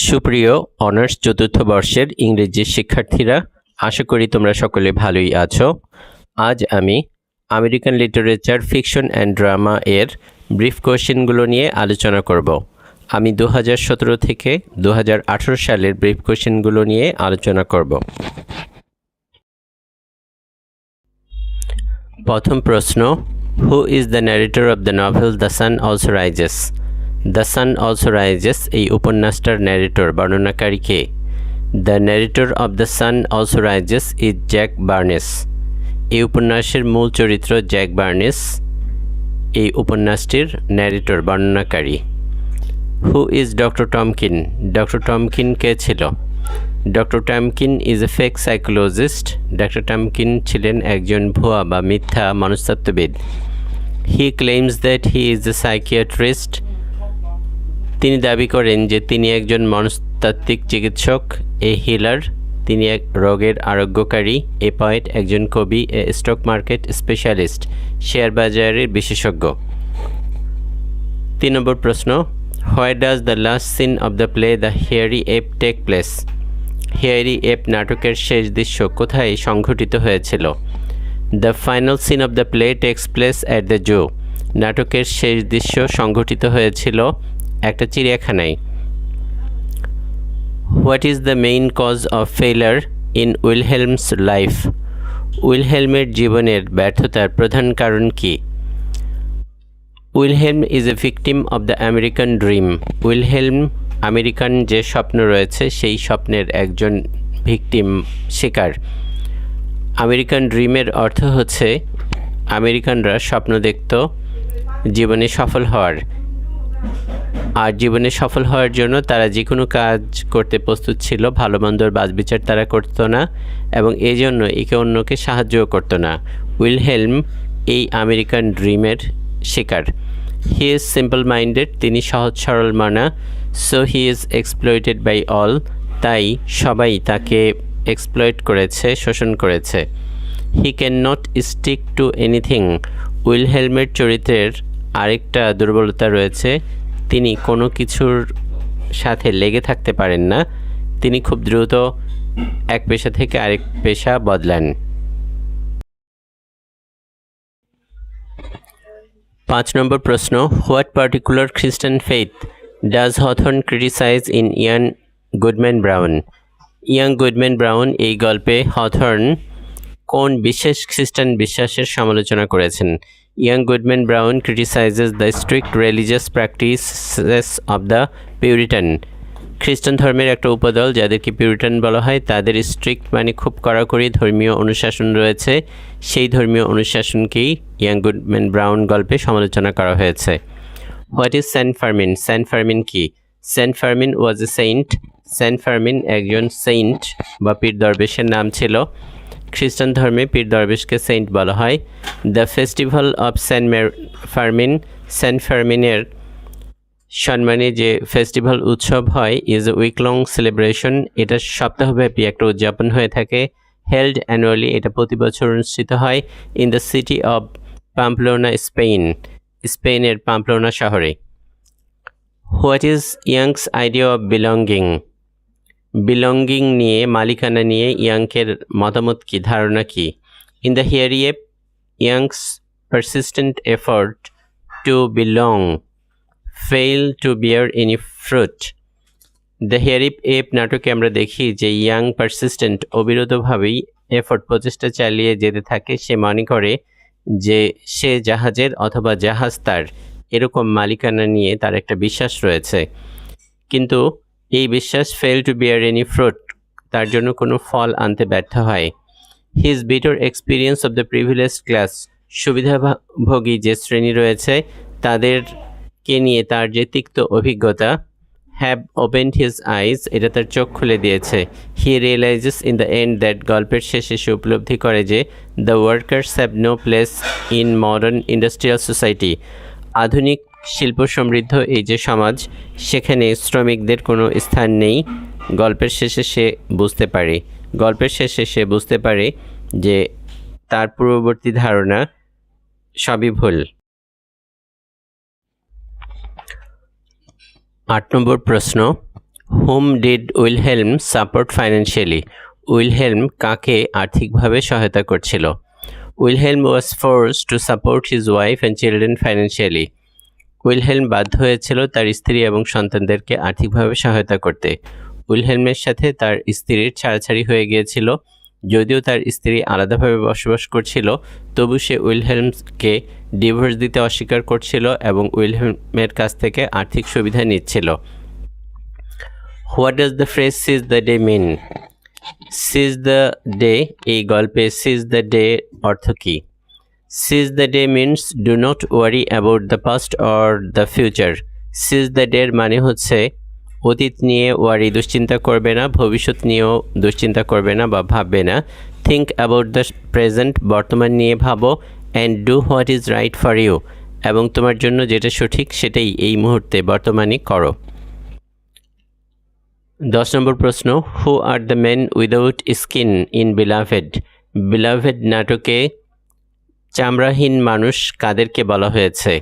সুপ্রিয় অনার্স চতুর্থ বর্ষের ইংরেজি শিক্ষার্থীরা, আশা করি তোমরা সকলে ভালোই আছো। আজ আমি American literature fiction and drama এর ব্রিফ কোয়েশ্চেনগুলো নিয়ে আলোচনা করব। আমি 2017 থেকে 2018 সালের ব্রিফ কোয়েশ্চেনগুলো নিয়ে আলোচনা করব। প্রথম প্রশ্ন, who is the narrator of the novel the sun also rises? The sun also rises এই উপন্যাসটার ন্যারেটর বর্ণনাকারী কে? The narrator of the sun also rises is Jack Barnes. এই উপন্যাসের মূল চরিত্র জ্যাক বার্নেস, এই উপন্যাসটির ন্যারেটর বর্ণনাকারী। Who is doctor Tamkin? Doctor Tamkin কে ছিল? Doctor Tamkin is a fake psychologist. Doctor Tamkin ছিলেন একজন ভুয়া বা মিথ্যা মনস্তত্ত্ববিদ। He claims that he is a psychiatrist. তিনি দাবি করেন যে তিনি একজন মনস্তাত্ত্বিক চিকিৎসক। এ হিলার, তিনি এক রোগের আরোগ্যকারী। এ পয়েট, একজন কবি। A stock market specialist, share বাজারের বিশেষজ্ঞ। 3 নম্বর প্রশ্ন, where does the last scene of the play the hairy ape take place? Hairy ape নাটকের শেষ দৃশ্য কোথায় সংঘটিত হয়েছিল? The final scene of the play takes place at the zoo. নাটকের শেষ দৃশ্য সংঘটিত হয়েছিল একটা চিড়িয়াখানায়। What is the main cause of failure in Wilhelm's life? উইলহেলমের জীবনের ব্যর্থতার প্রধান কারণ কি? Wilhelm is a victim of the American dream. Wilhelm American যে স্বপ্ন রয়েছে সেই স্বপ্নের একজন ভিকটিম, শিকার। আমেরিকান ড্রিমের অর্থ হচ্ছে আমেরিকানরা স্বপ্ন দেখত জীবনে সফল হওয়ার, আর জীবনে সফল হওয়ার জন্য তারা যে কোনো কাজ করতে প্রস্তুত ছিল। ভালো মন্দর বাছবিচার তারা করতো না এবং এই জন্য একে অন্যকে সাহায্যও করতো না। উইলহেলম এই আমেরিকান ড্রিমের শিকার। হি ইজ সিম্পল মাইন্ডেড, তিনি সহজ সরল মানা। So he is exploited by all, তাই সবাই তাকে এক্সপ্লয়েট করেছে, শোষণ করেছে। He can not stick to anything. উইলহেলমের চরিত্রের আরেকটা দুর্বলতা রয়েছে, তিনি কোনো কিছুর সাথে লেগে থাকতে পারেন না। তিনি খুব দ্রুত এক পেশা থেকে আরেক পেশা বদলান। 5 নম্বর প্রশ্ন, what particular Christian faith does Hawthorne criticise in Young Goodman Brown? Young Goodman Brown এই গল্পে হথর্ন কোন বিশেষ খ্রিস্টান বিশ্বাসের সমালোচনা করেছেন? Young Goodman Brown criticizes the strict religious practices of the Puritan. খ্রিস্টান ধর্মের একটা উপদল যাদেরকে পিউরিটান বলা হয়, তাদের স্ট্রিক্ট মানে খুব কড়াকড়ি ধর্মীয় অনুশাসন রয়েছে। সেই ধর্মীয় অনুশাসনকেই ইয়াং গুডম্যান ব্রাউন গল্পে সমালোচনা করা হয়েছে। What is Saint Fermin? Saint Fermin কি? Saint Fermin was a saint. Saint Fermin একজন সেইন্ট বা পীর দরবেশের নাম ছিল। খ্রিস্টান ধর্মে পীর দরবেশকে সেইন্ট বলা হয়। The festival of saint Fermin, saint ফার্মিনের সম্মানে যে ফেস্টিভ্যাল উৎসব হয় is a week long celebration. এটা সপ্তাহব্যাপী একটা উদযাপন হয়ে থাকে। হেল্ড অ্যানুয়ালি, এটা প্রতি বছর অনুষ্ঠিত হয়। In the city of Pamplona, Spain, স্পেনের পাম্পলোনা শহরে। What is Yank's idea of belonging? Belonging নিয়ে, মালিকানা নিয়ে ইয়াংকের মতামত কি, ধারণা কি? In the hairy ape, Yank's persistent effort to belong fail to bear any fruit. The hairy ape নাটকে আমরা দেখি যে ইয়াং পারসিস্টেন্ট অবিরতভাবেই এফোর্ট, প্রচেষ্টা চালিয়ে যেতে থাকে। সে মনে করে যে সে জাহাজের অথবা জাহাজ তার, এরকম মালিকানা নিয়ে তার একটা বিশ্বাস রয়েছে। কিন্তু এই বিশ্বাস fail to bear any fruit, তার জন্য কোনো ফল আনতে ব্যর্থ হয়। His bitter experience of the privilege class, সুবিধাভোগী যে শ্রেণী রয়েছে তাদেরকে নিয়ে তার যে তিক্ত অভিজ্ঞতা, হ্যাভ ওপেন্ড হিজ আইজ, এটা তার চোখ খুলে দিয়েছে। He realises in the end that, গল্পের শেষে সে উপলব্ধি করে যে the workers have no place in modern industrial society. আধুনিক শিল্প সমৃদ্ধ এই যে সমাজ, সেখানে শ্রমিকদের কোনো স্থান নেই। গল্পের শেষে সে বুঝতে পারে যে তার পূর্ববর্তী ধারণা সবই ভুল। 8 নম্বর প্রশ্ন, whom did Wilhelm support financially? Wilhelm কাকে আর্থিকভাবে সহায়তা করছিল? Wilhelm was forced to support his wife and children financially. Wilhelm বাধ্য হয়েছিল তার স্ত্রী এবং সন্তানদেরকে আর্থিকভাবে সহায়তা করতে। উইলহেলমের সাথে তার স্ত্রীর ছাড়াছাড়ি হয়ে গিয়েছিল। যদিও তার স্ত্রী আলাদাভাবে বসবাস করছিল, তবু সে উইলহেলমকে ডিভোর্স দিতে অস্বীকার করছিল এবং উইলহেলমের কাছ থেকে আর্থিক সুবিধা নিচ্ছিল। What does the phrase seize the day mean? Seize the day এই গল্পে সিজ দ্য ডে অর্থ কী? Seize the day means do not worry about the past or the future. Seize the ডের মানে হচ্ছে অতীত নিয়ে ওয়ারি দুশ্চিন্তা করবে না, ভবিষ্যৎ নিয়েও দুশ্চিন্তা করবে না বা ভাববে না। থিঙ্ক অ্যাবাউট দ্য প্রেজেন্ট বর্তমান নিয়ে ভাবো, and do what is right for you এবং তোমার জন্য যেটা সঠিক সেটাই এই মুহূর্তে বর্তমানে করো। 10 নম্বর প্রশ্ন, who are the men without skin in Beloved? Beloved নাটকে চামড়াহীন মানুষ কাদেরকে বলা হয়েছে?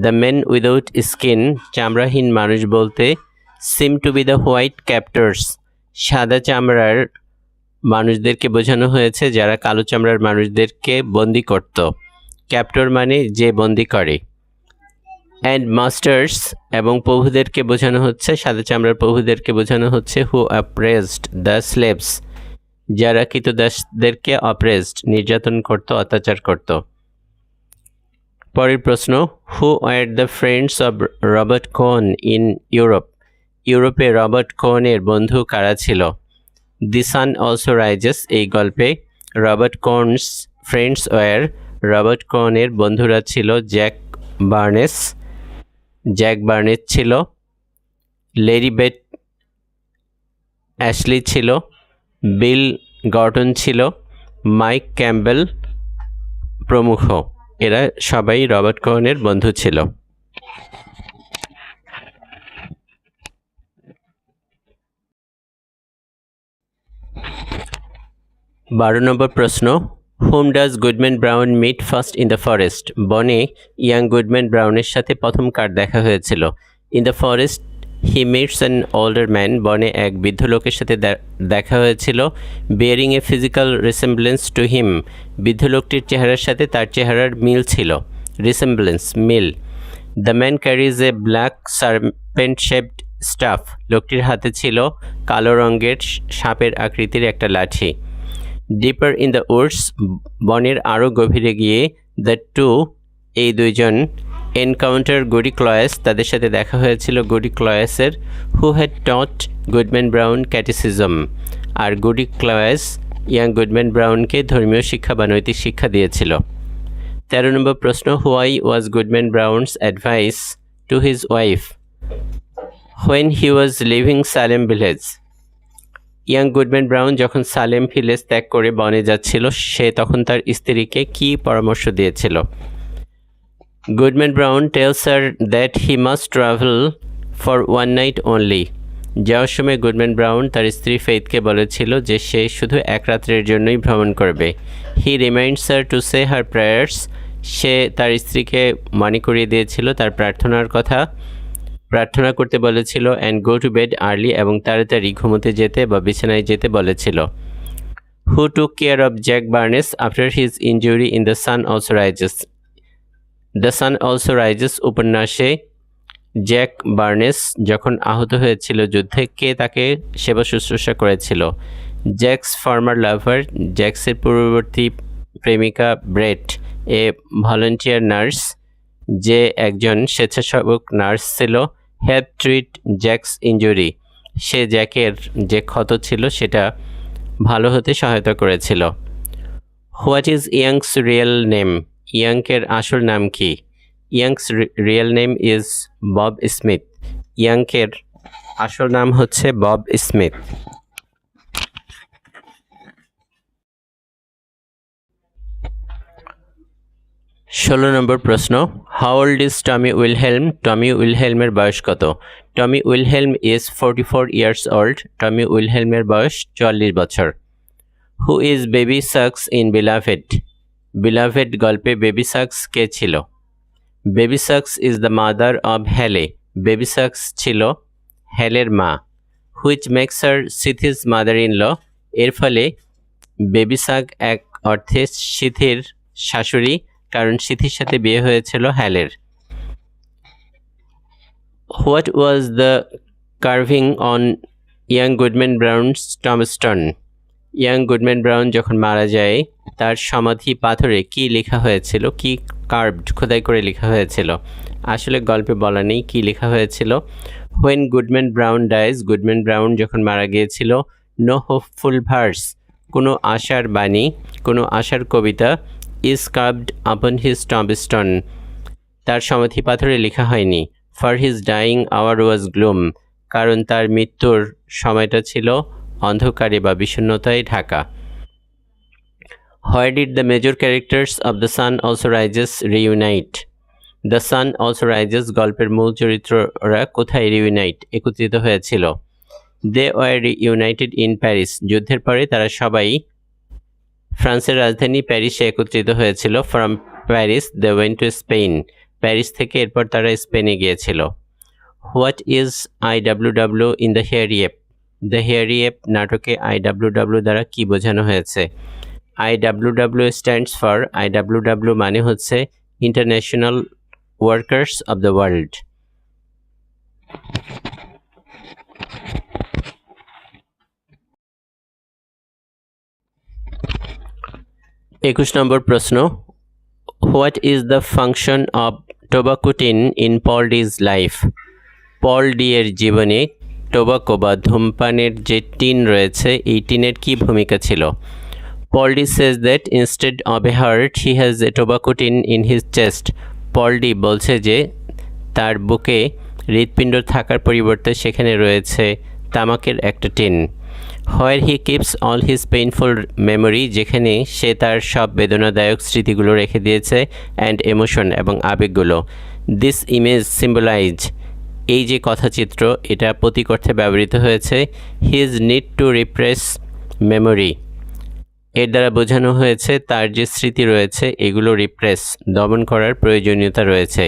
দ্য মেন উইদাউট স্কিন চামড়াহীন মানুষ বলতে seem to be the white captors, সাদা চামড়ার মানুষদেরকে বোঝানো হয়েছে যারা কালো চামড়ার মানুষদেরকে বন্দি করত। ক্যাপ্টর মানে যে বন্দি করে। অ্যান্ড মাস্টার্স এবং প্রভুদেরকে বোঝানো হচ্ছে, সাদা চামড়ার প্রভুদেরকে বোঝানো হচ্ছে হু অপ্রেসড দ্য স্লেভস, যারা কৃতদাসদেরকে অপ্রেসড নির্যাতন করত, অত্যাচার করত। পরের প্রশ্ন, who are the friends of Robert Cohn in Europe? ইউরোপে রবার্ট কোনের বন্ধু কারা ছিল? দি সান অলসো রাইজেস এই গল্পে Robert Cohn's friends were, Robert কোনের বন্ধুরা ছিল জ্যাক বার্নেস ছিল, লেরি বেট অ্যাশলি ছিল, বিল গর্টন ছিল, মাইক ক্যাম্বেল প্রমুখ। এরা সবাই রবার্ট কোনের বন্ধু ছিল। 12 নম্বর প্রশ্ন, whom does Goodman Brown meet first in the forest? বনে ইয়াং গুডম্যান ব্রাউনের সাথে প্রথম কার দেখা হয়েছিল? In the forest he meets an older man, বনে এক বৃদ্ধ লোকের সাথে দেখা হয়েছিল। Bearing a physical resemblance to him, বৃদ্ধ লোকটির চেহারার সাথে তার চেহারার মিল ছিল। রিসেম্বলেন্স মিল। The man carries a black serpent shaped staff, লোকটির হাতে ছিল কালো রঙের সাপের আকৃতির একটা লাঠি। ডিপার ইন দ্য উডস, বনের আরও গভীরে গিয়ে দ্য টু এই দুইজন এনকাউন্টার গুডি ক্লয়েস, তাদের সাথে দেখা হয়েছিল গুডি ক্লয়েসের, who had taught Goodman Brown catechism, আর গুডি ক্লয়েস ইয়াং গুডম্যান ব্রাউনকে ধর্মীয় শিক্ষা বা নৈতিক শিক্ষা দিয়েছিল। 13 নম্বর প্রশ্ন, why was Goodman Brown's advice to his wife when he was leaving Salem village? Young Goodman Brown যখন সালেম ভিলেজ ত্যাগ করে বনে যাচ্ছিল, সে তখন তার স্ত্রীকে কী পরামর্শ দিয়েছিল? Goodman Brown tells her that he must travel for one night only. যাওয়ার সময় গুডম্যান ব্রাউন তার স্ত্রী ফেইথকে বলেছিল যে সে শুধু এক রাত্রের জন্যই ভ্রমণ করবে। He reminds her to say her prayers, সে তার স্ত্রীকে মনে করিয়ে দিয়েছিল তার প্রার্থনার কথা, প্রার্থনা করতে বলেছিল, and go to bed early এবং তাড়াতাড়ি ঘুমোতে যেতে বা বিছানায় যেতে বলেছিল। Who took care of Jack Barnes after his injury in the sun also rises? The sun also rises উপন্যাসে জ্যাক বার্নেস যখন আহত হয়েছিল যুদ্ধে, কে তাকে সেবা শুশ্রূষা করেছিল? জ্যাকস ফর্মার লাভার, জ্যাক্সের পূর্ববর্তী প্রেমিকা ব্রেট এ ভলান্টিয়ার নার্স, যে একজন স্বেচ্ছাসেবক নার্স ছিল, হেল্প ট্রিট জ্যাকস ইনজুরি, সে জ্যাকের যে ক্ষত ছিল সেটা ভালো হতে সহায়তা করেছিল। What is Yank's real name? ইয়াংকের আসল নাম কি? Yank's real name is Bob Smith. ইয়াংকের আসল নাম হচ্ছে বব স্মিথ। 16 নম্বর প্রশ্ন, how old is Tommy Wilhelm? Tommy উইলহেলমের বয়স কত? Tommy Wilhelm is 44 years old. Tommy উইলহেলমের বয়স 44 বছর। Who is Baby Suggs in Beloved? Beloved গল্পে বেবি সাকস কে ছিল? Baby Suggs is the mother of Halle. Baby Suggs ছিল হেলের মা। Which makes her Sethe's mother in law, এর ফলে বেবিসাগ এক অর্থে সিথির শাশুড়ি, কারণ সিথির সাথে বিয়ে হয়েছিল হ্যালের। What was the carving on young Goodman Brown's tombstone, young Goodman Brown যখন মারা যায় তার সমাধি পাথরে কি লেখা হয়েছিল, কি কার্ভড খোদাই করে লেখা হয়েছিল? আসলে গল্পে বলা নেই কি লেখা হয়েছিল। When Goodman brown dies, Goodman Brown যখন মারা গিয়েছিল, নো হোপফুল ভার্স, কোনো আশার বাণী, কোনো আশার কবিতা, is carved upon his tombstone, তার সমাধি পাথরে লেখা হয়নি। For his dying hour was gloom, কারণ তার মৃত্যুর সময়টা ছিল অন্ধকারে বা বিষণ্ণতায় ঢাকা। Where did the major characters of the sun also rises reunite, the sun also rises গল্পের মূল চরিত্ররা কোথায় রিইউনাইট একত্রিত হয়েছিল? They were reunited in Paris, যুদ্ধের পরে তারা সবাই ফ্রান্সের রাজধানী প্যারিসে একত্রিত হয়েছিল। From Paris they went to Spain, Paris থেকে এরপর তারা স্পেনে গিয়েছিল। What is IWW in the hairy app, the hairy app নাটকে IWW দ্বারা কি বোঝানো হয়েছে? IWW স্ট্যান্ডস ফর, IWW মানে হচ্ছে international workers of the world. 21 number প্রশ্ন, what is the function of tobacco tin in Paul D's life, Paul D এর জীবনে টোবাকো বা ধূমপানের যে টিন রয়েছে এই টিনের কি ভূমিকা ছিল? Paul D says that instead of a heart he has a tobacco tin in his chest, Paul D বলছে যে তার বুকে হৃৎপিণ্ড থাকার পরিবর্তে সেখানে রয়েছে তামাকের একটা tin. Where he keeps all his painful memory, যেখানে সে তার সব বেদনাদায়ক স্মৃতিগুলো রেখে দিয়েছে, অ্যান্ড ইমোশন এবং আবেগগুলো। দিস ইমেজ সিম্বলাইজ, এই যে কথাচিত্র এটা প্রতীক অর্থে ব্যবহৃত হয়েছে। His need to repress memory, এর দ্বারা বোঝানো হয়েছে তার যে স্মৃতি রয়েছে এগুলো রিপ্রেস দমন করার প্রয়োজনীয়তা রয়েছে।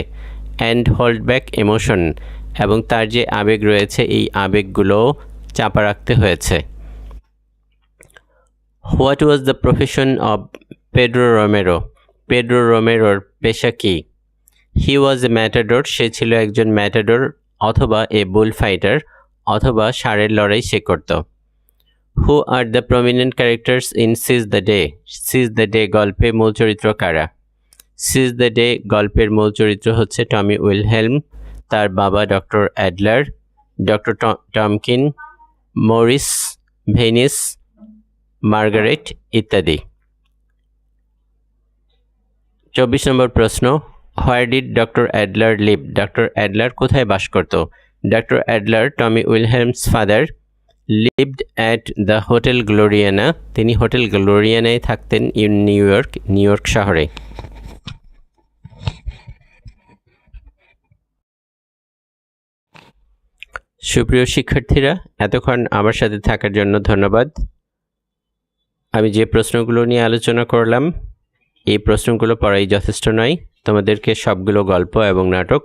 অ্যান্ড হোল্ড ব্যাক ইমোশন, এবং তার যে আবেগ রয়েছে এই আবেগগুলো চাপা রাখতে হয়েছে। What was the profession of Pedro Romero, Pedro রোমেরোর পেশা কি? হি ওয়াজ এ ম্যাটাডোর, সে ছিল একজন ম্যাটাডোর অথবা এ বুল ফাইটার, অথবা ষাঁড়ের লড়াই সে করত। Who are the prominent characters in seize the day, seize the day গল্পে মূল চরিত্র কারা? সিজ দ্য ডে গল্পের মূল চরিত্র হচ্ছে টমি উইলহেলম, তার বাবা doctor Adler, doctor Tamkin, Maurice, Venice, Margaret ইত্যাদি। 24 নম্বর প্রশ্ন, where did doctor Adler live, doctor Adler কোথায় বাস করত? Doctor Adler, Tommy Wilhelm's father, lived at the hotel Gloriana, তিনি হোটেল গ্লোরিয়ানায় থাকতেন ইন নিউ ইয়র্ক শহরে। সুপ্রিয় শিক্ষার্থীরা, এতক্ষণ আমার সাথে থাকার জন্য ধন্যবাদ। আমি যে প্রশ্নগুলো নিয়ে আলোচনা করলাম এই প্রশ্নগুলো পড়াই যথেষ্ট নয়, তোমাদেরকে সবগুলো গল্প এবং নাটক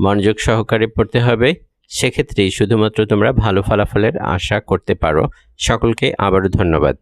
মনোযোগ সহকারে পড়তে হবে, সেক্ষেত্রেই শুধুমাত্র তোমরা ভালো ফলাফলের আশা করতে পারো। সকলকে আবারও ধন্যবাদ।